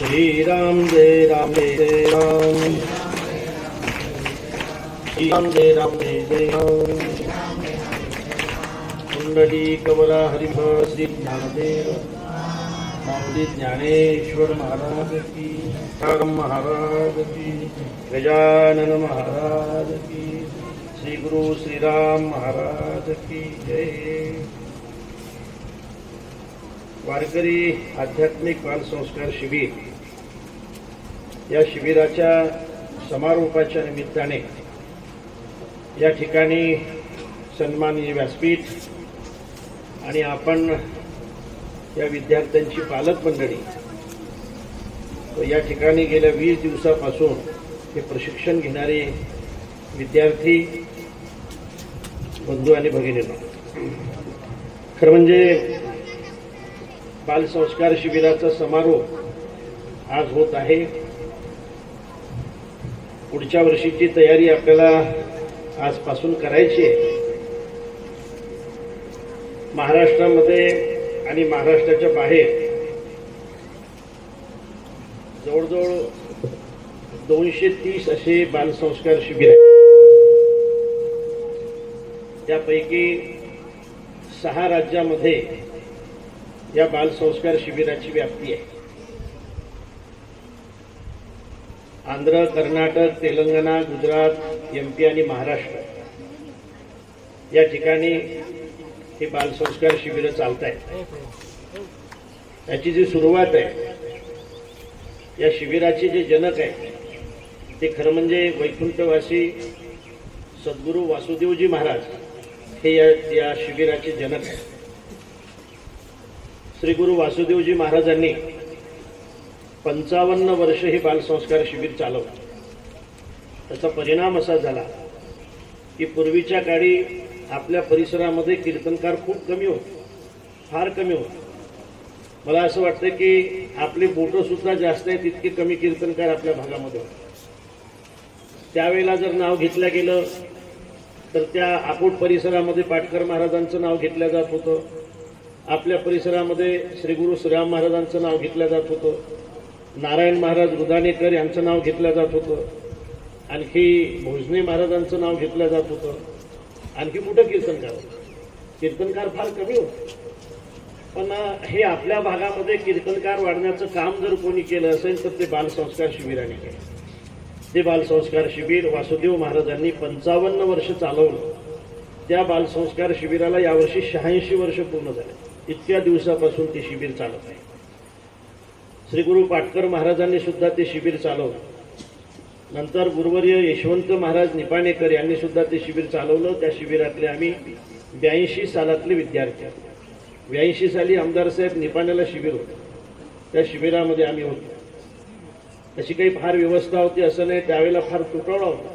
श्री राम जय राम जय राम, श्री राम जय राम जय राम। कुंडली कवला हरिभ श्री ज्ञानदेव माऊली ज्ञानेश्वर महाराज की, राम महाराज की, गजानन महाराज की, श्री गुरु श्रीराम महाराज की जय। वारकरी आध्यात्मिक बाल संस्कार शिबिर या शिबिराच्या समारोपाच्या निमित्ताने या ठिकाणी सन्माननीय व्यासपीठ आणि आपण या विद्यार्थ्यांची पालक मंडळी व या ठिकाणी गेल्या 20 दिवसापासून हे प्रशिक्षण घेणारे विद्यार्थी बंधू आणि भगिनींनो, खरं म्हणजे बालसंस्कार शिबिराचा समारोप आज होत आहे। पुढच्या वर्षीची तयारी आपल्याला आजपासून करायची आहे। महाराष्ट्रामध्ये आणि महाराष्ट्राच्या बाहेर जवळजवळ 230 असे बालसंस्कार शिबिर आहेत। त्यापैकी 6 राज्यामध्ये या बालसंस्कार शिबिराची व्याप्ती आहे। आंध्र, कर्नाटक, तेलंगणा, गुजरात, MP आणि महाराष्ट्र या ठिकाणी हे बालसंस्कार शिबिर चालत आहेत। याची जी सुरुवात आहे, या शिबिराचे जे जनक आहे ते खरं म्हणजे वैकुंठवासी सद्गुरू वासुदेवजी महाराज हे या शिबिराचे जनक आहेत। श्री गुरु वासुदेवजी महाराजांनी 55 वर्ष हे बालसंस्कार शिबिर चालवलं। त्याचा परिणाम असा झाला की पूर्वीच्या काळी आपल्या परिसरामध्ये कीर्तनकार खूप कमी होते, फार कमी होते। मला असं वाटतं की आपली बोटं सुद्धा जास्त आहेत इतके कमी कीर्तनकार आपल्या भागामध्ये होते। त्यावेळेला जर नाव घेतलं गेलं तर त्या आकोट परिसरामध्ये पाटकर महाराजांचं नाव घेतलं जात होतं, आपल्या परिसरामध्ये श्री गुरु श्रीराम महाराजांचं नाव घेतलं जात होतं, नारायण महाराज रुदानेकर यांचं नाव घेतलं जात होतं, आणखी भोजने महाराजांचं नाव घेतलं जात होतं, आणखी कुठं कीर्तनकार फार कमी होते। पण हे आपल्या भागामध्ये कीर्तनकार वाढण्याचं काम जर कोणी केलं असेल तर ते बालसंस्कार शिबिराने केलं। ते बालसंस्कार शिबिर वासुदेव महाराजांनी 55 वर्ष चालवलं। त्या बालसंस्कार शिबिराला यावर्षी 86 वर्ष पूर्ण झाले। इतक्या दिवसापासून ते शिबिर चालत आहे। श्री गुरु पाटकर महाराजांनी सुद्धा ते शिबिर चालवलं। नंतर गुरुवर्य यशवंत महाराज निपाणेकर यांनी सुद्धा ते शिबिर चालवलं। त्या शिबिरातले आम्ही 82 सालातले विद्यार्थी, 82 साली आमदार साहेब निपाण्याला शिबिर होतं, त्या शिबिरामध्ये आम्ही होतो। अशी काही फार व्यवस्था होती असं नाही, त्यावेळेला फार तुटवडा होता।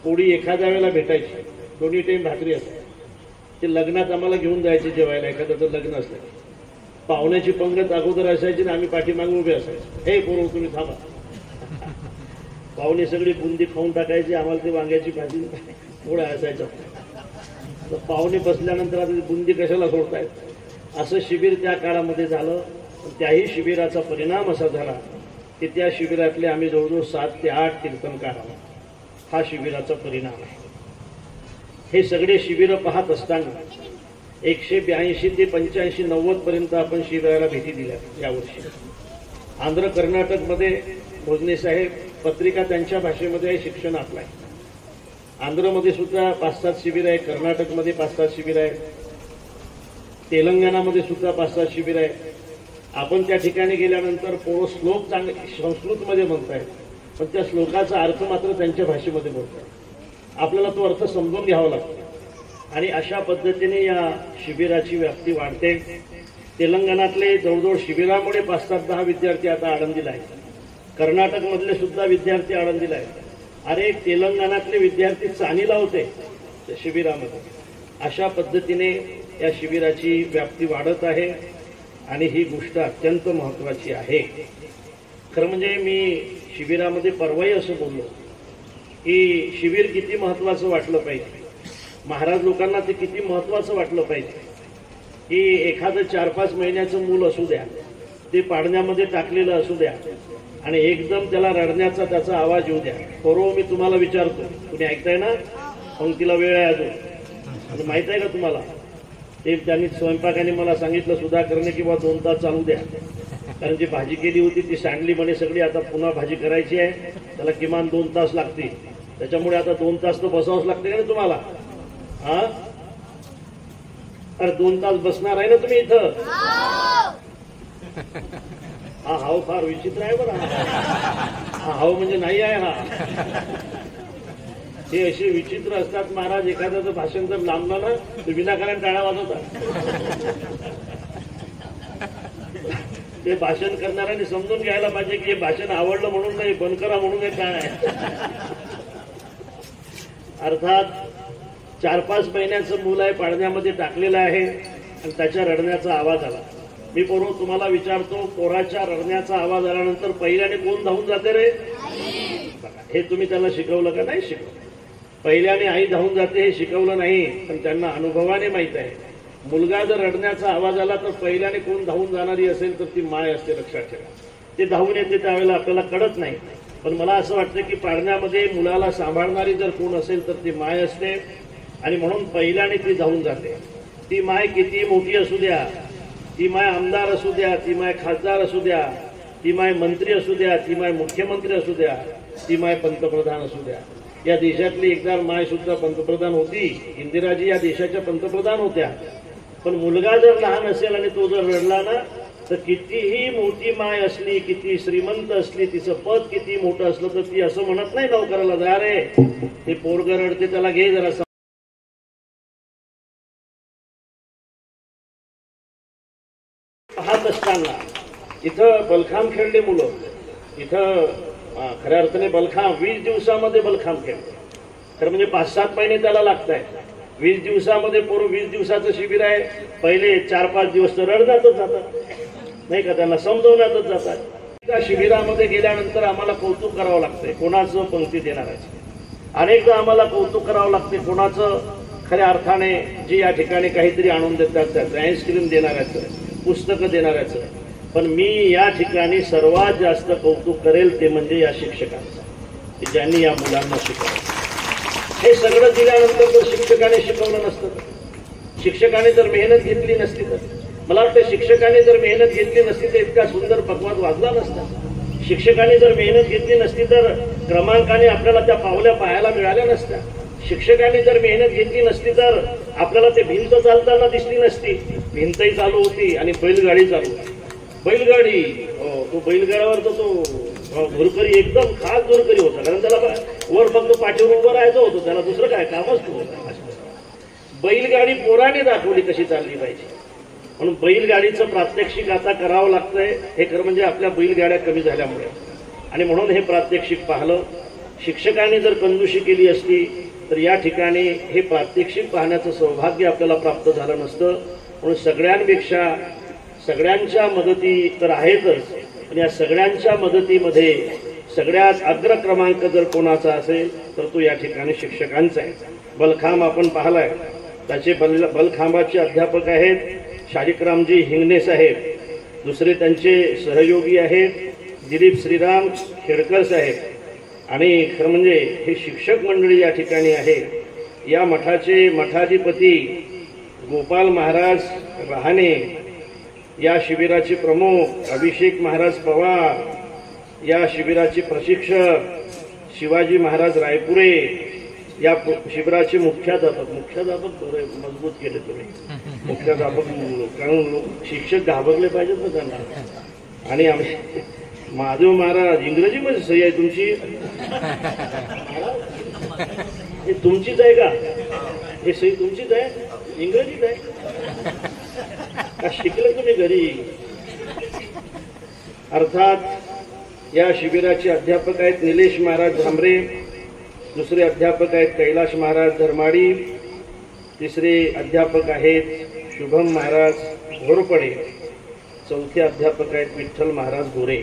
पोळी एखाद्या वेळेला भेटायची, 2 टाइम भाकरी असायची। ते लग्नात आम्हाला घेऊन जायचे जेवायला, एखाद्याचं लग्न असलं पाहुण्याची पंगत अगोदर असायची आणि आम्ही पाठीमागे उभे असायचो। हे पोरं तुम्ही थांबा। पाहुणे सगळी बुंदी खाऊन टाकायची, आम्हाला ते वांग्याची भाजी पोळ्या असायच्या। तर पाहुणे बसल्यानंतर आता बुंदी कशाला सोडतायत, असं शिबिर त्या काळामध्ये झालं। त्याही शिबिराचा परिणाम असा झाला की त्या शिबिरातले आम्ही जवळजवळ 7 ते 8 कीर्तनकार आहोत। हा शिबिराचा परिणाम आहे। हे सगळे शिबिर पाहत असताना 182 ते 85 90 पर्यंत आपण शिबिराला भेटी दिल्या यावर्षी। आंध्र कर्नाटकमध्ये भोजने साहेब पत्रिका त्यांच्या भाषेमध्ये आहे, शिक्षण आपलं आहे। आंध्रमध्ये सुद्धा 5-7 शिबिर आहे, कर्नाटकमध्ये 5-7 शिबिर आहे, तेलंगणामध्ये सुद्धा 5-7 शिबिर आहे। आपण त्या ठिकाणी गेल्यानंतर पोरं श्लोक चांगले संस्कृतमध्ये म्हणतायत, पण त्या श्लोकाचा अर्थ मात्र त्यांच्या भाषेमध्ये बोलतायत। आपल्याला तो अर्थ समजून घ्यावा लागतो आणि अशा पद्धतीने या शिबिराची व्याप्ती वाढते। तेलंगणातले जवळजवळ शिबिरामुळे 5-10 विद्यार्थी आता आळंदीला आहेत। कर्नाटकमधले सुद्धा विद्यार्थी आळंदीला आहेत। अरे तेलंगणातले विद्यार्थी चानीला होते त्या शिबिरामध्ये। अशा पद्धतीने या शिबिराची व्याप्ती वाढत आहे आणि ही गोष्ट अत्यंत महत्त्वाची आहे। खरं म्हणजे मी शिबिरामध्ये परवाही असं बोललो की शिबिर किती महत्त्वाचं वाटलं पाहिजे, महाराज लोकांना ते किती महत्त्वाचं वाटलं पाहिजे की एखादं 4-5 महिन्याचं मूल असू द्या, ते पाडण्यामध्ये टाकलेलं असू द्या आणि एकदम त्याला रडण्याचा त्याचा आवाज येऊ द्या. पोरो, मी तुम्हाला विचारतो, तुम्ही ऐकताय ना? पंक्तीला वेळ आहे अजून. आणि माहित आहे का तुम्हाला, ते त्यांनी स्वयंपाकाने मला सांगितलं सुधाकरने किंवा 2 तास चालू द्या, कारण जी भाजी केली होती ती सांडली म्हणे सगळी, आता पुन्हा भाजी करायची आहे, त्याला किमान 2 तास लागतील, त्याच्यामुळे आता 2 तास तर बसावंच लागते का तुम्हाला? हा, अरे 2 तास बसणार आहे ना तुम्ही इथं? हा हाव फार विचित्र आहे बरं. हा हाव म्हणजे नाही आहे. हा, हे असे विचित्र असतात महाराज. एखाद्याचं भाषण जर लांबलं ना तर विनाकारण टाळ्या वाजवतात. ते भाषण करणाऱ्यांनी समजून घ्यायला पाहिजे की हे भाषण आवडलं म्हणून नाही, बंद करा म्हणून हे काय आहे. अर्थात 4-5 महिन्याचं मूल आहे, पाळण्यामध्ये टाकलेलं आहे आणि त्याच्या रडण्याचा आवाज आला. मी पोरो तुम्हाला विचारतो, पोराच्या रडण्याचा आवाज आल्यानंतर पहिल्याने कोण धावून जाते रे? हे तुम्ही त्याला शिकवलं का? नाही शिकवलं. पहिल्याने आई धावून जाते हे शिकवलं नाही, पण त्यांना अनुभवाने माहित आहे. मुलगा जर रडण्याचा आवाज आला तर पहिल्याने कोण धावून जाणारी असेल तर ती माय असते, लक्षात ठेवा. ते धावून येते त्यावेळेला आपल्याला कळत नाही, पण मला असं वाटतं की पाळण्यामध्ये मुलाला सांभाळणारी जर कोण असेल तर ती माय असते आणि म्हणून पहिल्याने ती धावून जाते. ती माय किती मोठी असू द्या, ती माय आमदार असू द्या, ती माय खासदार असू द्या, ती माय मंत्री असू द्या, ती माय मुख्यमंत्री असू द्या, ती माय पंतप्रधान असू द्या. या देशातली एकदा माय सुद्धा पंतप्रधान होती. इंदिराजी या देशाच्या पंतप्रधान होत्या. पण मुलगा जर लहान असेल आणि तो जर रडला ना तर कितीही मोठी माय असली, किती श्रीमंत असली, तिचं पद किती मोठं असलं तर ती असं म्हणत नाही नोकराला, जा रे ते पोरगं रडते त्याला घे जरा. पाहत असताना इथं बलखाम खेळले मुलं. इथं खऱ्या अर्थाने बलखाम 20 दिवसामध्ये बलखाम खेळले. खरं म्हणजे 5-7 महिने त्याला लागत आहे. 20 दिवसामध्ये पोरं 20 दिवसाचं शिबिर आहे. पहिले 4-5 दिवस तर रडण्यातच जातात नाही का, त्यांना समजवण्यातच जातात. त्या शिबिरामध्ये गेल्यानंतर आम्हाला कौतुक करावं लागतंय कोणाचं पंक्ती देणाऱ्याचं. अनेकदा आम्हाला कौतुक करावं लागते कोणाचं खऱ्या अर्थाने जे या ठिकाणी काहीतरी आणून देतात त्याचं, आईस्क्रीम देणाऱ्याचं, पुस्तकं देणाऱ्याचं. पण मी या ठिकाणी सर्वात जास्त कौतुक करेल ते म्हणजे या शिक्षकांचं, की ज्यांनी या मुलांना शिकवलं. हे सगळं दिल्यानंतर जर शिक्षकाने शिकवलं नसतं, शिक्षकाने जर मेहनत घेतली नसती तर, मला वाटतं शिक्षकाने जर मेहनत घेतली नसती तर इतका सुंदर पकवाद वाजला नसता. शिक्षकाने जर मेहनत घेतली नसती तर क्रमांकाने आपल्याला त्या पावल्या पाहायला मिळाल्या नसत्या. शिक्षकाने जर मेहनत घेतली नसती तर आपल्याला ते भिंत चालताना दिसली नसती. भिंतही चालू होती आणि बैलगाडी चालू होती. बैलगाडी, तो बैलगाड्यावर तो धुरकरी एकदम खास धुरकरी होता, कारण त्याला वर फक्त पाठीवर उभं राहायचं होतं, त्याला दुसरं काय कामच नव्हतं. बैलगाडी पोराने दाखवली कशी चालली पाहिजे, म्हणून बैलगाडीचं प्रात्यक्षिक आता करावं लागतंय. हे खरं म्हणजे आपल्या बैलगाड्या कमी झाल्यामुळे, आणि म्हणून हे प्रात्यक्षिक पाहिलं. शिक्षकांनी जर कंजूशी केली असती तर या ठिकाणी हे प्रात्यक्षिक पाहण्याचं सौभाग्य आपल्याला प्राप्त झालं नसतं. म्हणून सगळ्यांपेक्षा सगळ्यांच्या मदती तर आहेतच, पण या सगळ्यांच्या मदतीमध्ये सगळ्यात अग्रक्रमांक जर कोणाचा असेल तर तो या ठिकाणी शिक्षकांचा आहे. बलखाम आपण पाहिलाय, त्याचे बलखांबाचे अध्यापक आहेत शालिकरामजी हिंगणे साहेब. दुसरे त्यांचे सहयोगी आहेत दिलीप श्रीराम खेडकर साहेब. आणि खरं म्हणजे हे शिक्षक मंडळी या ठिकाणी आहे. या मठाचे मठाधिपती गोपाल महाराज रहाणे, या शिबिराचे प्रमुख अभिषेक महाराज पवार, या शिबिराचे प्रशिक्षक शिवाजी महाराज रायपुरे, या शिबिराचे मुख्याध्यापक मजबूत केले तुम्ही मुख्याध्यापक, कारण शिक्षक घाबरले पाहिजेत ना त्यांना. आणि आम्ही महादेव महाराज, इंग्रजीमध्ये सही आहे तुमची, हे तुमचीच आहे का? हे सही तुमचीच आहे, इंग्रजीत आहे का? शिकले तुम्ही घरी? अर्थात या शिबिराचे अध्यापक आहेत निलेश महाराज झांबरे, दुसरे अध्यापक आहेत कैलाश महाराज धर्माडी, तिसरे अध्यापक आहेत शुभम महाराज घोरपडे, चौथे अध्यापक आहेत विठ्ठल महाराज गोरे.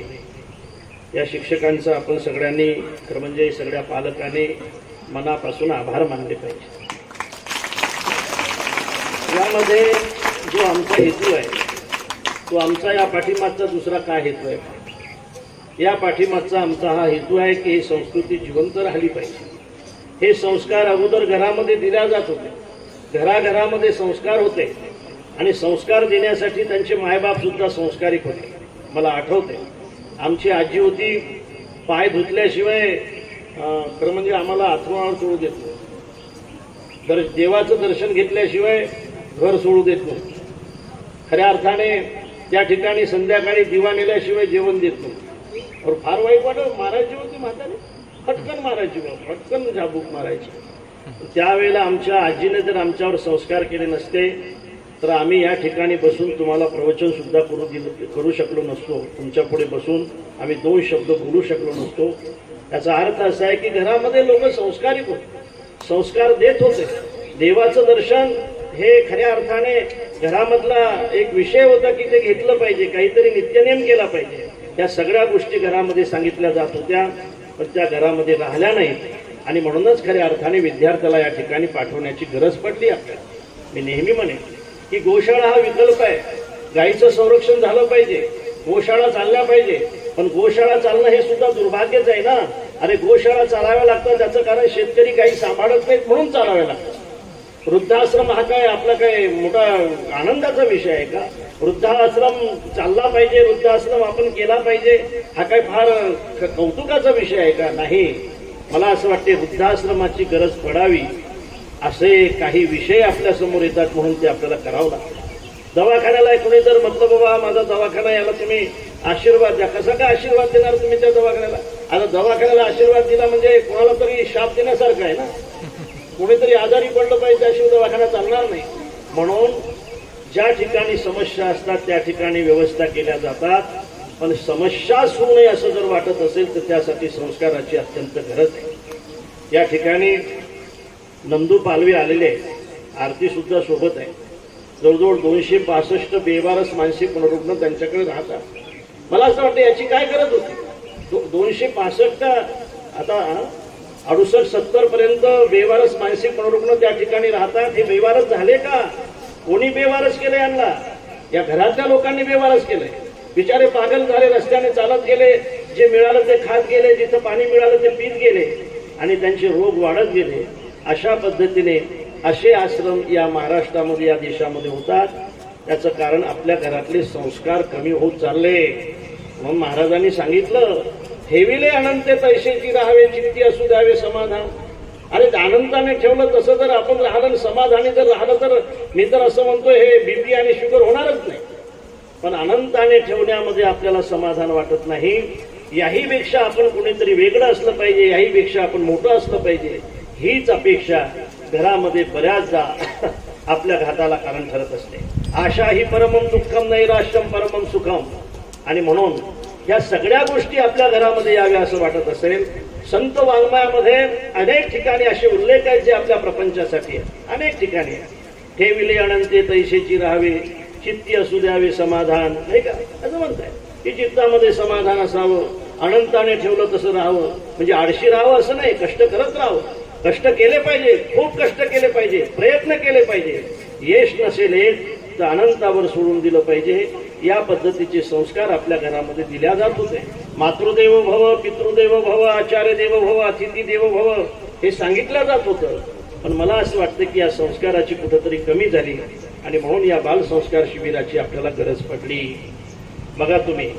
या शिक्षकांचा आपण सगळ्यांनी खरं म्हणजे सगळ्या पालकांनी मनापासून आभार मानले पाहिजे. यामध्ये जो आमचा हेतू आहे तो आमचा या पाठीमागचा दुसरा काय हेतू आहे? या पाठीमागचा आमचा हा हेतू आहे की ही संस्कृती जिवंत राहिली पाहिजे. हे संस्कार अगोदर घरामध्ये दिल्या जात होते, घराघरामध्ये संस्कार होते आणि संस्कार देण्यासाठी त्यांचे मायबाप सुद्धा संस्कारिक होते. मला आठवते आमची आजी होती, पाय धुतल्याशिवाय खरं म्हणजे आम्हाला अथर्वणावर सोडू देत नाही, देवाचं दर्शन घेतल्याशिवाय घर सोडू देत नाही, खऱ्या अर्थाने त्या ठिकाणी संध्याकाळी दिवा नेल्याशिवाय जेवण देत नाही. और फार वाईट वाटत, मारायची होती म्हातारी, फटकन मारायची, फटकन झाबूक मारायची. त्यावेळेला आमच्या आजीने जर आमच्यावर संस्कार केले नसते तर आम्ही या ठिकाणी बसून तुम्हाला प्रवचन सुद्धा करू शकलो नसतो. तुमच्या पुढे बसून आम्ही 2 शब्द बोलू शकलो नसतो. याचा अर्थ असा आहे की घरामध्ये लोक संस्कारिक होते, संस्कार देत होते. देवाचं दर्शन हे खऱ्या अर्थाने घरामधला एक विषय होता की ते घेतलं पाहिजे, काहीतरी नित्यनेम केला पाहिजे. या सगळ्या गोष्टी घरामध्ये सांगितल्या जात होत्या, पण त्या घरामध्ये राहिल्या नाहीत आणि म्हणूनच खऱ्या अर्थाने विद्यार्थ्याला या ठिकाणी पाठवण्याची गरज पडली आपल्याला. मी नेहमी म्हणेन की गोशाळा हा विकल्प आहे. गायीचं संरक्षण झालं पाहिजे, गोशाळा चालल्या पाहिजे, पण गोशाळा चालणं हे सुद्धा दुर्भाग्यच आहे ना. अरे गोशाळा चालाव्या लागतात त्याचं कारण शेतकरी गायी सांभाळत नाहीत म्हणून चालाव्या लागतात. वृद्धाश्रम हा काय आपला काय मोठा आनंदाचा विषय आहे का? वृद्धाश्रम चालला पाहिजे, वृद्धाश्रम आपण केला पाहिजे, हा काय फार कौतुकाचा विषय आहे का? नाही. मला असं वाटते वृद्धाश्रमाची गरज पडावी असे काही विषय आपल्या समोर येतात म्हणून ते आपल्याला करावं लागतं. दवाखान्याला कोणी जर म्हटलं बाबा माझा दवाखाना याला तुम्ही आशीर्वाद द्या, कसा काय आशीर्वाद देणार तुम्ही त्या दवाखान्याला? आता दवाखान्याला आशीर्वाद दिला म्हणजे कोणाला तरी शाप देण्यासारखं आहे ना. कोणीतरी आजारी पडलं पाहिजे त्याशिवाय दवाखाना चालणार नाही. म्हणून ज्या ठिकाणी समस्या असतात त्या ठिकाणी व्यवस्था केल्या जातात, पण समस्याच होऊ नये असं जर वाटत असेल तर त्यासाठी संस्काराची अत्यंत गरज आहे. या ठिकाणी नंदू पालवी आलेले आहे, आरती सुद्धा सोबत आहे. जवळजवळ 265 बेवारस मानसिक मनोरुग्ण त्यांच्याकडे राहतात. मला असं वाटतं याची काय गरज होती? 265 आता 68-70 पर्यंत बेवारस मानसिक मनोरुग्ण त्या ठिकाणी राहतात. हे बेवारस झाले का? कोणी बेवारस केलं यांना? या घरातल्या लोकांनी बेवारस केलंय. बिचारे पागल झाले, रस्त्याने चालत गेले, जे मिळालं ते खात गेले, जिथं पाणी मिळालं ते पीत गेले आणि त्यांचे रोग वाढत गेले. अशा पद्धतीने असे आश्रम या महाराष्ट्रामध्ये या देशामध्ये होतात. त्याचं कारण आपल्या घरातले संस्कार कमी होत चालले. म्हणून महाराजांनी सांगितलं ठेविले अनंते तैसेची राहावे, चित्ती असू द्यावे समाधान. अरे अनंताने ठेवलं तसं जर आपण राहिलं, समाधानी जर राहिलं तर मी तर असं म्हणतोय हे बीपी आणि शुगर होणारच नाही. पण अनंताने ठेवण्यामध्ये आपल्याला समाधान वाटत नाही. याहीपेक्षा आपण कुणीतरी वेगळं असलं पाहिजे, याहीपेक्षा आपण मोठं असलं पाहिजे, हीच अपेक्षा घरामध्ये बऱ्याचदा आपल्या घाताला कारण ठरत असते. आशा ही परमम दुःखम नैराश्यम परमम सुखम. आणि म्हणून या सगळ्या गोष्टी आपल्या घरामध्ये याव्या असं वाटत असेल. संत वाङ्मयामध्ये अनेक ठिकाणी असे उल्लेख आहेत जे आपल्या प्रपंचासाठी आहेत. अनेक ठिकाणी ठेविले अनंते तैसेची राहावे, चित्ती असू द्यावे समाधान, नाही का? असं म्हणताय की चित्तामध्ये समाधान असावं, अनंताने ठेवलं तसं राहावं. म्हणजे आळशी राहावं असं नाही, कष्ट करत राहावं. कष्ट केले पाहिजे, खूप कष्ट केले पाहिजे, प्रयत्न केले पाहिजे. यश नसेल तर अनंतावर सोडून दिलं पाहिजे. या पद्धतीचे संस्कार आपल्या घरामध्ये दिल्या जात होते. मातृदेव भव, पितृदेव भव, आचार्य देव भव, अतिथी देव भव हे सांगितलं जात होतं. पण मला असं वाटतं की या संस्काराची कुठंतरी कमी झाली आणि म्हणून या बालसंस्कार शिबिराची आपल्याला गरज पडली. बघा तुम्ही,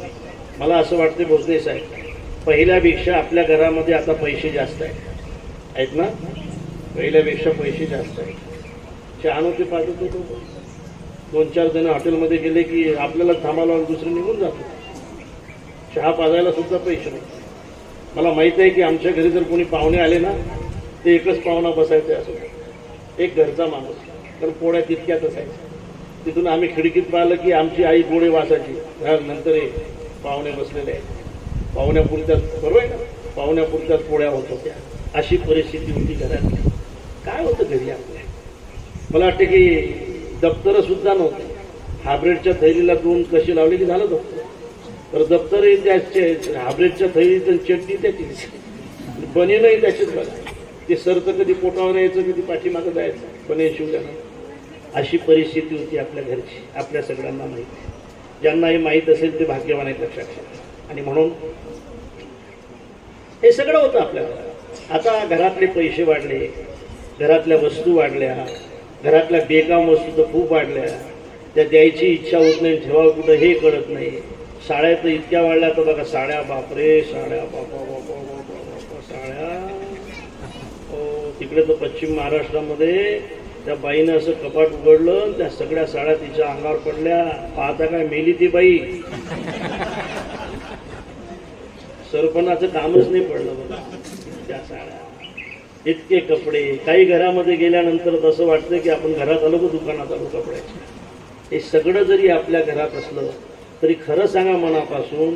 मला असं वाटतं भोसले साहेब, पहिल्यापेक्षा आपल्या घरामध्ये आता पैसे जास्त आहेत ना? पहिल्यापेक्षा पैसे जास्त आहेत. चहा नव्हते पाजत होतो, 2-4 जण हॉटेलमध्ये गेले की आपल्याला थांबायला दुसरे निघून जातो. चहा पाजायला सुद्धा पैसे नाही. मला माहित आहे की आमच्या घरी जर कोणी पाहुणे आले ना ते एकच पाहुणा बसायचे असो, एक घरचा माणूस, तर पोळ्या तितक्याच असायच्या. तिथून आम्ही खिडकीत पाहिलं की आमची आई गोळे वासायची. नंतर पाहुणे बसलेले आहेत, पाहुण्यापुरत्याच, बरोबर आहे ना, पाहुण्यापुरत्याच पोळ्या होत होत्या. अशी परिस्थिती होती घरात. काय होतं घरी आपल्या? मला वाटतं की दप्तर सुद्धा नव्हते. हायब्रिडच्या थैलीला 2 कशी लावली की झालं दप्तर. तर दप्तर त्याचे हायब्रिडच्या थैलीत चटणी त्याची, बनेलही त्याचीच बघा. ते सरतं कधी पोटावर यायचं, कधी पाठीमागं जायचं बने शिवल्यानं. अशी परिस्थिती होती आपल्या घरची, आपल्या सगळ्यांना माहिती. ज्यांना हे माहीत असेल ते भाग्यवान आहेत लक्षात ठेवा. आणि म्हणून हे सगळं होतं आपल्या घरात. आता घरातले पैसे वाढले, घरातल्या वस्तू वाढल्या, घरातल्या बेकाम वस्तू तर खूप वाढल्या, त्या द्यायची इच्छा होत नाही, ठेवावं कुठं हे कळत नाही. साड्या तर इतक्या वाढल्या तर बघा, साड्या बापरे, साड्या बापा बापा बापा साड्या. हो, तिकडे तर पश्चिम महाराष्ट्रामध्ये त्या बाईनं असं कपाट उघडलं, त्या सगळ्या साड्या तिच्या अंगावर पडल्या. पाहता काय मेली ती बाई, सरपणाचं कामच नाही पडलं बघा. त्या साड्या, इतके कपडे. काही घरामध्ये गेल्यानंतर तसं वाटतं की आपण घरात आलो का दुकानात आलो कपड्याच्या. हे सगळं जरी आपल्या घरात असलं तरी खरं सांगा मनापासून,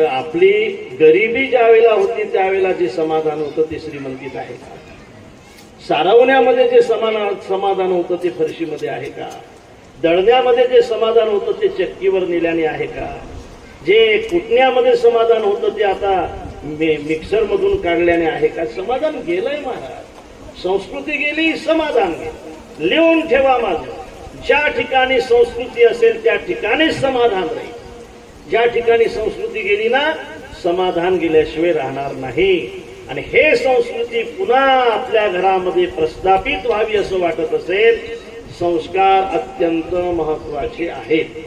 आपली गरिबी ज्या वेळेला होती त्यावेळेला जे समाधान होतं ते श्रीमंतीत आहे का? सारवण्यामध्ये जे समाधान होतं ते फरशीमध्ये आहे का? दळण्यामध्ये जे समाधान होतं ते चक्कीवर नेल्याने आहे का? जे कुटण्यामध्ये समाधान होतं ते आता मिक्सर मधून काढल्याने आहे का? समाधान गेलंय महाराज. संस्कृती गेली, समाधान गेलं. लिहून ठेवा माझं, ज्या ठिकाणी संस्कृती असेल त्या ठिकाणीच समाधान राहील. ज्या ठिकाणी संस्कृती गेली ना, समाधान गेल्याशिवाय राहणार नाही. आणि हे संस्कृती पुन्हा आपल्या घरामध्ये प्रस्थापित व्हावी असं वाटत असेल, संस्कार अत्यंत महत्वाचे आहेत.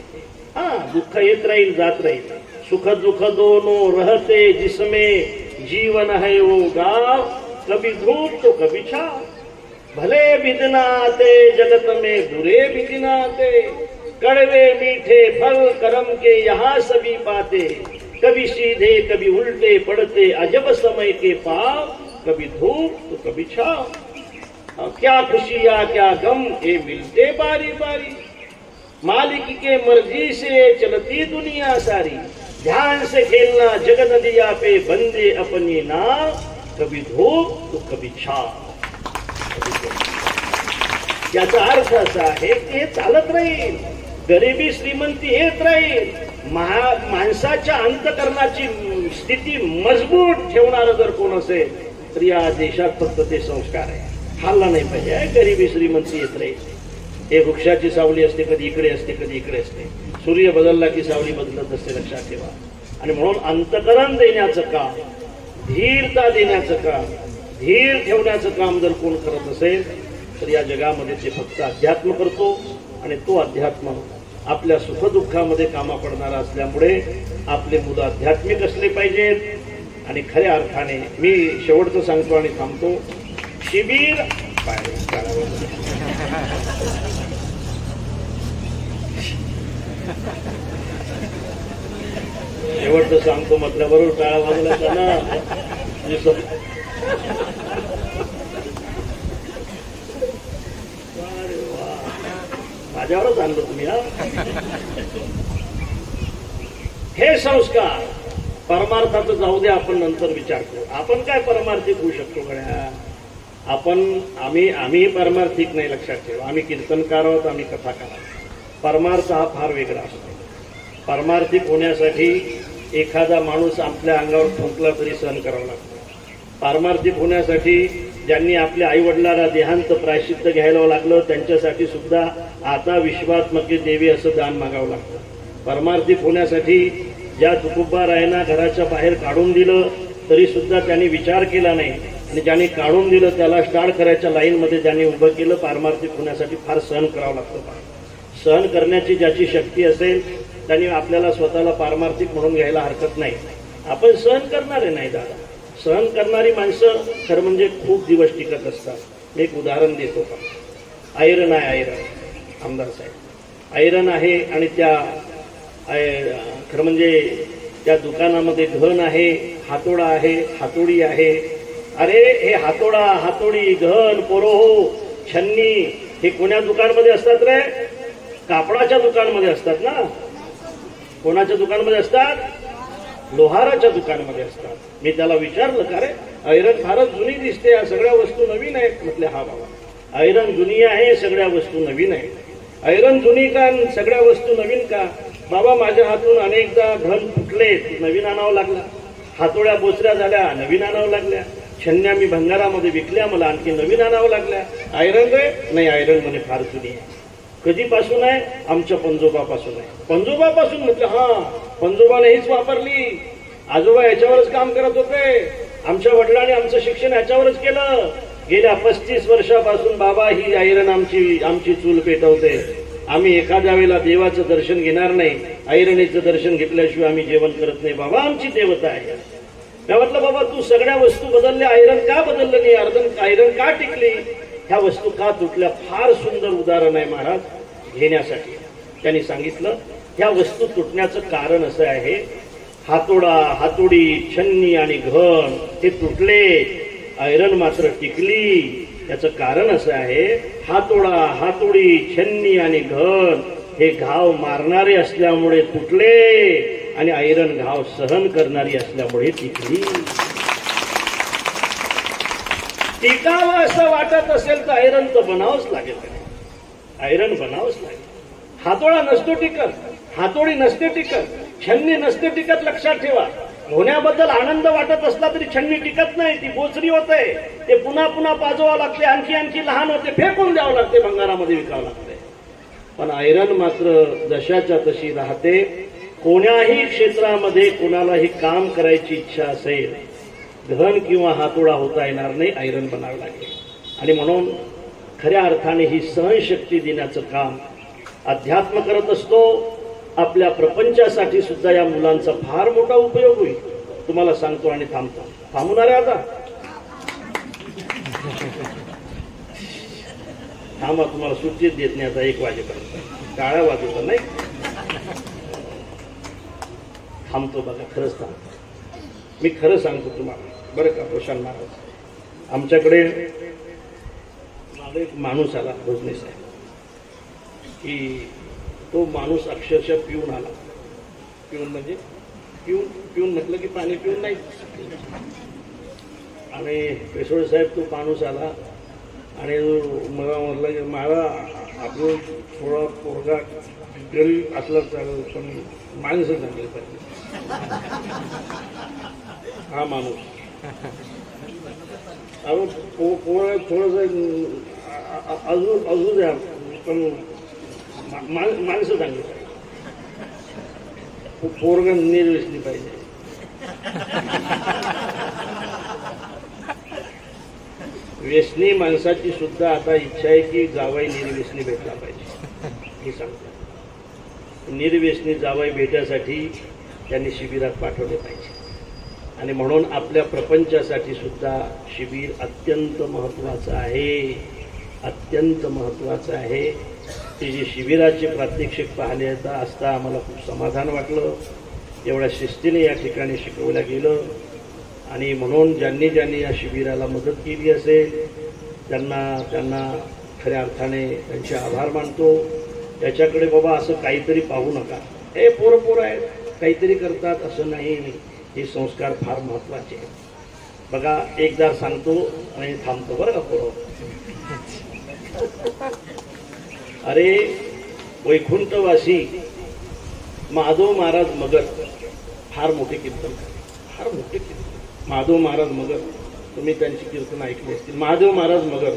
दुःख येत राहील, जात राहील, सुख दुख दोनों रहते जिसमें जीवन है वो गाँव, कभी धूप तो कभी छाव. भले भी दिन आते जगत में, बुरे भी दिन आते, कड़वे मीठे फल कर्म के यहाँ सभी पाते. कभी सीधे कभी उल्टे पड़ते अजब समय के पाव, कभी धूप तो कभी छाव. क्या खुशियाँ क्या गम ये मिलते बारी बारी, मालिक के मर्जी से चलती दुनिया सारी. ध्यान से खेलना जग नदिया पे बंदे अपनी नाव, कभी धूप तो कभी छाव. याचा अर्थ असा आहे की हे चालत राहील. गरिबी श्रीमंती येत राहील. माणसाच्या अंतकरणाची स्थिती मजबूत ठेवणारं जर कोण असेल तर या देशात फक्त ते संस्कार आहे. हल्ला नाही पाहिजे. गरिबी श्रीमंती येत राहील. हे वृक्षाची सावली असते, कधी इकडे असते कधी इकडे असते. सूर्य बदलला की सावली बदलत असते, लक्षात ठेवा. आणि म्हणून अंतकरण देण्याचं काम, धीरता देण्याचं काम, धीर ठेवण्याचं काम जर कोण करत असेल तर या जगामध्ये ते फक्त अध्यात्म करतो. आणि तो अध्यात्म आपल्या सुखदुःखामध्ये कामा पडणारा असल्यामुळे आपले मुलं आध्यात्मिक असले पाहिजेत. आणि खऱ्या अर्थाने मी शेवटचं सांगतो आणि थांबतो. शिबिर शेवटचं सांगतो म्हटल्याबरोबर टाळा वाजला ना. माझ्यावरच आणलं तुम्ही. हे संस्कार परमार्थाचं जाऊ द्या, आपण नंतर विचार करू. आपण काय परमार्थिक होऊ शकतो गड्या? आम्ही परमार्थिक नाही, लक्षात ठेवा. आम्ही कीर्तनकार आहोत, आम्ही कथाकार आहोत. परमार्थ हा फार वेगळा असतो. परमार्थिक होण्यासाठी एखादा माणूस आपल्या अंगावर ठोकला तरी सहन करावा लागतो. पारमार्थिक होण्यासाठी ज्यांनी आपल्या आई वडिलांना देहांत प्रायश्चित्त घ्यायला लागलं त्यांच्यासाठी सुद्धा आता विश्वात्मके देवी असं दान मागावं लागतं. परमार्थिक होण्यासाठी ज्या तुकोबारायांना घराच्या बाहेर काढून दिलं तरी सुद्धा त्यांनी विचार केला नाही. आणि ज्यांनी काढून दिलं त्याला स्टार्ट करायच्या लाईनमध्ये ज्यांनी उभं केलं. पारमार्थिक होण्यासाठी फार सहन करावं लागतं. सहन करण्याची ज्याची शक्ती असेल त्यांनी आपल्याला स्वतःला पारमार्थिक म्हणून घ्यायला हरकत नाही. आपण सहन करणारे नाही दादा. सहन करणारी माणसं खरं म्हणजे खूप दिवस टिकत असतात. मी एक उदाहरण देतो का. आयरन आहे, आयरन आमदार साहेब आयरन आहे. आणि त्या खरं म्हणजे त्या दुकानामध्ये घन आहे, हातोडा आहे, हातोडी आहे. अरे हे हातोडा, हातोडी, घन, पोरोहो, छन्नी हे कोण्या दुकानमध्ये असतात रे? कापडाच्या दुकानमध्ये असतात ना. कोणाच्या दुकानमध्ये असतात? लोहाराच्या दुकानमध्ये असतात. मी त्याला विचारलं का रे आयरन फारच जुनी दिसते, या सगळ्या वस्तू नवीन आहेत. म्हटले हा बाबा आयरन जुनी आहे, सगळ्या वस्तू नवीन आहेत. आयरन जुनी का, सगळ्या वस्तू नवीन का? बाबा माझ्या हातून अनेकदा घन फुटले, नवीन आणावं लागला. हातोड्या बोचऱ्या झाल्या, नवीन आणावं लागल्या. छन्या मी भंगारामध्ये विकल्या, मला आणखी नवीन आणावं लागल्या. आयरन रे? नाही आयरन म्हणे फार जुनी आहे. कधीपासून आहे? आमच्या पंजोबापासून आहे. पंजोबापासून म्हटलं हा, पंजोबाने हीच वापरली. आजोबा याच्यावरच काम करत होते. आमच्या वडिलांनी आमचं शिक्षण याच्यावरच केलं. गेल्या 35 वर्षापासून बाबा ही ऐरण आमची चूल पेटवते. आम्ही एखाद्या वेळेला देवाचं दर्शन घेणार नाही, ऐरणीचं दर्शन घेतल्याशिवाय आम्ही जेवण करत नाही. बाबा आमची देवता आहे. मी म्हटलं बाबा तू सगळ्या वस्तू बदलल्या, ऐरण का बदललं नाही? ऐरण का टिकली? ह्या वस्तू का तुटल्या? फार सुंदर उदाहरण आहे महाराज घेण्यासाठी. त्यांनी सांगितलं ह्या वस्तू तुटण्याचं कारण असं आहे, हातोडा, हातोडी, छन्नी आणि घण हे तुटले, ऐरण मात्र टिकली. याचं कारण असं आहे, हातोडा, हातोडी, छन्नी आणि घण हे घाव मारणारे असल्यामुळे तुटले आणि ऐरण घाव सहन करणारी असल्यामुळे टिकली. टिकावं असं वाटत असेल तर ऐरण तर बनावंच लागेल. ऐरण बनावंच लागेल. हातोडा नसतो टिकत, हातोडी नसते टिकत, छन्नी नसते टिकत. लक्षात ठेवा, होण्याबद्दल आनंद वाटत असला तरी छन्नी टिकत नाही, ती बोचरी होते. ते पुन्हा पुन्हा पाजवावं लागते, आणखी आणखी लहान होते, फेकून द्यावं लागते, भंगारामध्ये विकावं लागते. पण ऐरण मात्र जशाच्या तशी राहते. कोण्याही क्षेत्रामध्ये कोणालाही काम करायची इच्छा असेल, घन किंवा हातोडा होता येणार नाही, ऐरण बनावं लागेल. आणि म्हणून खऱ्या अर्थाने ही सहनशक्ती देण्याचं काम अध्यात्म करत असतो. आपल्या प्रपंचासाठी सुद्धा या मुलांचा फार मोठा उपयोग होईल. तुम्हाला सांगतो आणि थांबतो. थांबणार आहे आता? थांबा, तुम्हाला सुट्टीच देत नाही आता 1 वाजेपर्यंत. टाळ्या वाजवता नाही. थांबतो बघा, खरंच थांबतो. मी खरं सांगतो तुम्हाला बरं का प्रशांत महाराज. आमच्याकडे माझा एक माणूस आला, भोजने साहेब, की तो माणूस अक्षरशः पिऊन आला. पिऊन म्हणजे पिऊन म्हटलं की पाणी पिऊन नाही. आणि पेशवे साहेब तो माणूस आला आणि मला म्हटलं की मला आपलं थोडा पोरगा गरीब असला चालेल, पण माणसं चांगली पाहिजे. हा माणूस अजून पोरगा थोडंसं अजून द्या, पण माणसं चांगली पाहिजे. पोरगा निर्व्यसनी पाहिजे. व्यसनी माणसाची सुद्धा आता इच्छा आहे की जावाई निर्व्यसनी भेटला पाहिजे. हे सांगतात निर्व्यसनी जावाई भेटण्यासाठी त्यांनी शिबिरात पाठवले पाहिजे. आणि म्हणून आपल्या प्रपंचासाठी सुद्धा शिबिर अत्यंत महत्त्वाचं आहे, अत्यंत महत्त्वाचं आहे. ते जे शिबिराचे प्रात्यक्षिक पाहले असता आम्हाला खूप समाधान वाटलं. एवढ्या शिस्तीने या ठिकाणी शिकवलं गेलं. आणि म्हणून ज्यांनी या शिबिराला मदत केली असेल त्यांना खऱ्या अर्थाने त्यांचे आभार मानतो. त्याच्याकडे बाबा असं काहीतरी पाहू नका, हे पोरं आहेत काहीतरी करतात असं नाही. हे संस्कार फार महत्त्वाचे आहेत. बघा एकदा सांगतो आणि थांबतो बरं का पोरं. अरे वैकुंठवासी माधव महाराज मगर फार मोठे कीर्तनकार, फार मोठे कीर्तन. माधव महाराज मगर, तुम्ही त्यांची कीर्तन ऐकली असतील. माधव महाराज मगर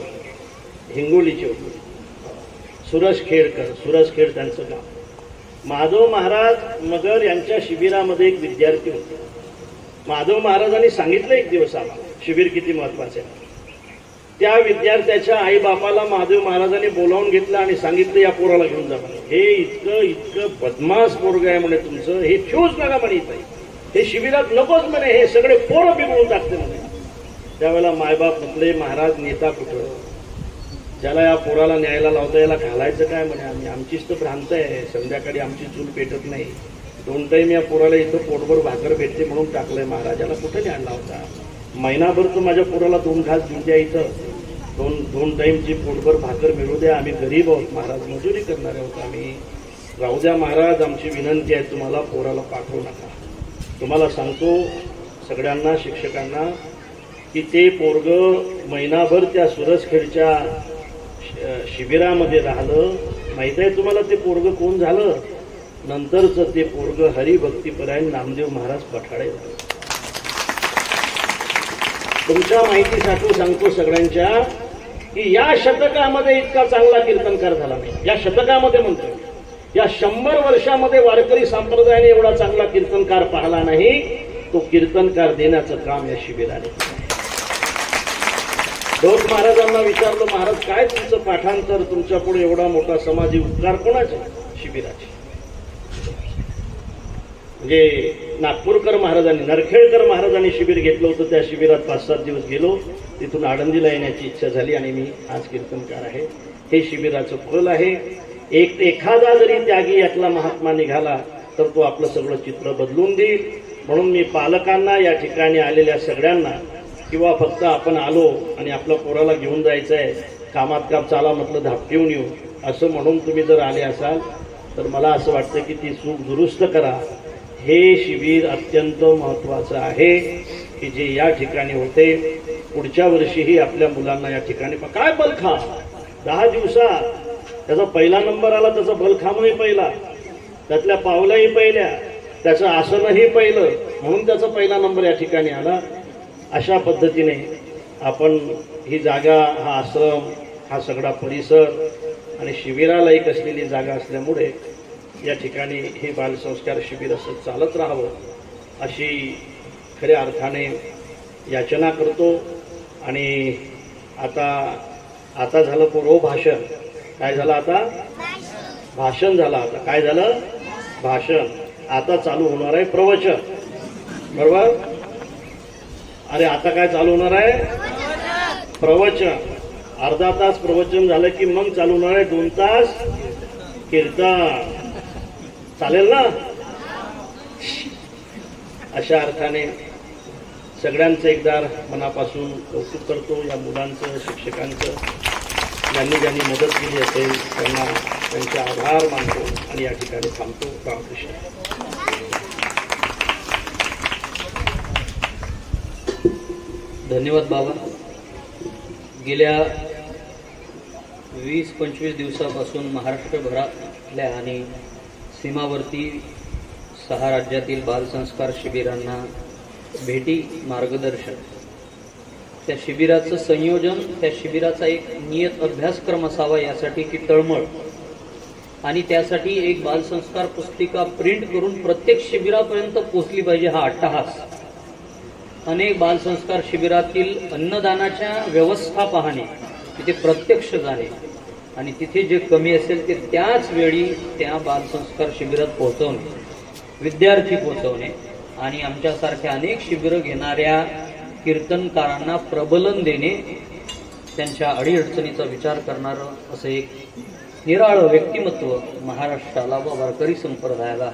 हिंगोलीचे होते. सुरसखेड त्यांचं गाव. माधव महाराज मगर यांच्या शिबिरामध्ये एक विद्यार्थी होते. माधव महाराजांनी सांगितलं एक दिवस आम्हाला शिबिर किती महत्वाचे आहे. त्या विद्यार्थ्याच्या आईबापाला महादेव महाराजांनी बोलावून घेतलं आणि सांगितलं या पोराला घेऊन जा म्हणे. हे इतकं बदमाश पोरग आहे म्हणे तुमचं, हे ठेवूच नका म्हणे इथे, हे शिबिरात नकोच म्हणे, हे सगळे पोरं बिघडून टाकते म्हणे. त्यावेळेला मायबाप म्हटले महाराज नेता कुठं, ज्याला या पोराला न्यायला लावता याला घालायचं काय म्हणे. आमचीच तर भ्रांत आहे, संध्याकाळी आमची चूल पेटत नाही, 2 टाईम या पोराला इथं पोटभर भाकर भेटते म्हणून टाकलंय. महाराजाला कुठं न्यायला होता, महिनाभर तर माझ्या पोराला 2 घास देऊन द्या, इथं 2 टाईमची पोटभर भाकर मिळू द्या. आम्ही गरीब आहोत महाराज, मजुरी करणारे आहोत आम्ही, राहू द्या महाराज, आमची विनंती आहे तुम्हाला पोराला पाठवू नका. तुम्हाला सांगतो सगळ्यांना शिक्षकांना की ते पोरग महिनाभर त्या सुरसखेडच्या शिबिरामध्ये राहिलं. माहित आहे तुम्हाला ते पोरग कोण झालं? नंतरचं ते पोरग हरिभक्तीपरायण नामदेव महाराज पठाडे झालं. तुमच्या माहितीसाठी सांगतो सगळ्यांच्या, की या शतकामध्ये इतका चांगला कीर्तनकार झाला नाही. या शतकामध्ये म्हणतोय, या 100 वर्षामध्ये वारकरी संप्रदायाने एवढा चांगला कीर्तनकार पाहिला नाही. तो कीर्तनकार देण्याचं काम या शिबिराने केलं. डोक महाराजांना विचारलं, महाराज काय तुमचं पाठांतर, तुमच्या पुढे एवढा मोठा समाजी उपकार कोणाचे? शिबिराचे. म्हणजे नागपूरकर महाराजांनी, नरखेडकर महाराजांनी शिबिर घेतलं होतं. त्या शिबिरात 5-7 दिवस गेलो. तिथून आळंदीला येण्याची इच्छा झाली आणि मी आज कीर्तनकार आहे. हे शिबिराचं फल आहे. एखादा जरी त्यागी यातला महात्मा निघाला तर तो आपलं सगळं चित्र बदलून देईल. म्हणून मी पालकांना, या ठिकाणी आलेल्या सगळ्यांना, किंवा फक्त आपण आलो आणि आपल्या पोराला घेऊन जायचं आहे, कामात काम चाला म्हटलं धापटीवून येऊ असं म्हणून तुम्ही जर आले असाल तर मला असं वाटतं की ती चूक दुरुस्त करा. हे शिबिर अत्यंत महत्वाचं आहे की जे या ठिकाणी होते. पुढच्या वर्षीही आपल्या मुलांना या ठिकाणी काय बलखाम 10 दिवसात त्याचा पहिला नंबर आला. त्याचा बलखामही पहिला, त्यातल्या पावल्याही पहिल्या, त्याचं आसनही पहिलं, म्हणून त्याचा पहिला नंबर या ठिकाणी आला. अशा पद्धतीने आपण ही जागा, हा आश्रम, हा सगळा परिसर आणि शिबिराला एक असलेली जागा असल्यामुळे या ठिकाणी हे बालसंस्कार शिबिर असं चालत राहावं अशी खऱ्या अर्थाने याचना करतो. आणि आता झालं पूर्व भाषण. काय झालं आता? भाषण झालं. आता काय झालं? भाषण. आता चालू होणार आहे प्रवचन. बरोबर? अरे आता काय चालू होणार आहे? प्रवचन. अर्धा तास प्रवचन झालं की मग चालू होणार आहे 2 तास कीर्तन. चालेल ना? अशा अर्थाने सगळ्यांचं एकदा मनापासून कौतुक करतो. या मुलांचं, शिक्षकांचं, ज्यांनी मदत केली असेल त्यांना त्यांचे आभार मानतो आणि या ठिकाणी थांबतो. रामकृष्ण. धन्यवाद बाबा. गेल्या 20-25 दिवसापासून महाराष्ट्रभरातल्या आणि सीमावर्ती 6 राज्यातील बालसंस्कार शिबिरांना भेटी, मार्गदर्शन, त्या शिबिराचं संयोजन, त्या शिबिराचा एक नियत अभ्यासक्रम असावा यासाठी की तळमळ, आणि त्यासाठी एक बालसंस्कार पुस्तिका प्रिंट करून प्रत्येक शिबिरापर्यंत पोहोचली पाहिजे हा अट्टहास. अनेक बालसंस्कार शिबिरातील अन्नदानाच्या व्यवस्था पाहणे, तिथे प्रत्यक्ष जाणे आणि तिथे जे कमी असेल ते त्याच वेळी त्या बालसंस्कार शिबिरात पोहोचवणे, विद्यार्थी पोहोचवणे आणि आमच्यासारख्या अनेक शिबिरं घेणाऱ्या कीर्तनकारांना प्रबलन देणे, त्यांच्या अडीअडचणीचा विचार करणारं असं एक निराळं व्यक्तिमत्व महाराष्ट्राला व वारकरी संप्रदायाला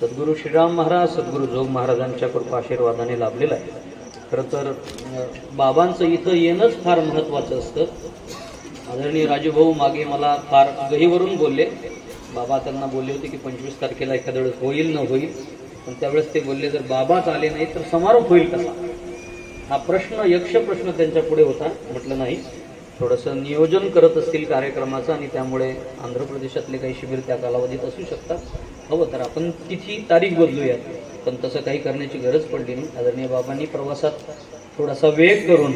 सद्गुरू श्रीराम महाराज, सद्गुरू जोग महाराजांच्या कृपा आशीर्वादाने लाभलेलं आहे. खरं तर बाबांचं इथं येणंच फार महत्त्वाचं असतं. आदरणीय राजूभाऊ मागे मला फार गहीवरून बोलले. बाबा त्यांना बोलले होते की 25 तारखेला एखाद्या वेळेस होईल न होईल, पण त्यावेळेस ते बोलले जर बाबाच आले नाही तर समारोप होईल कसा, हा प्रश्न, यक्ष प्रश्न त्यांच्या पुढे होता. म्हटलं नाही, थोडंसं नियोजन करत असतील कार्यक्रमाचं आणि त्यामुळे आंध्र प्रदेशातले काही शिबिर त्या कालावधीत असू शकतात, हवं तर आपण तिथी तारीख बदलूयात, पण तसं काही करण्याची गरज पडली नाही. आदरणीय बाबांनी प्रवासात थोडासा वेग करून,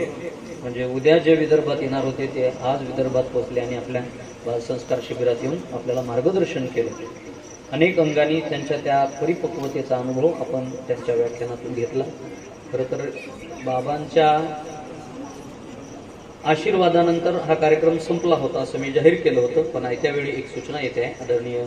म्हणजे उद्या जे विदर्भात येणार होते ते आज विदर्भात पोहोचले आणि आपल्या बालसंस्कार शिबिरात येऊन आपल्याला मार्गदर्शन केलं. अनेक अंगांनी त्यांच्या त्या परिपक्वतेचा अनुभव आपण त्यांच्या व्याख्यानातून घेतला. खरं तर बाबांच्या आशीर्वादानंतर हा कार्यक्रम संपला होता असं मी जाहीर केलं होतं, पण आयत्या वेळी एक सूचना येते आहे. आदरणीय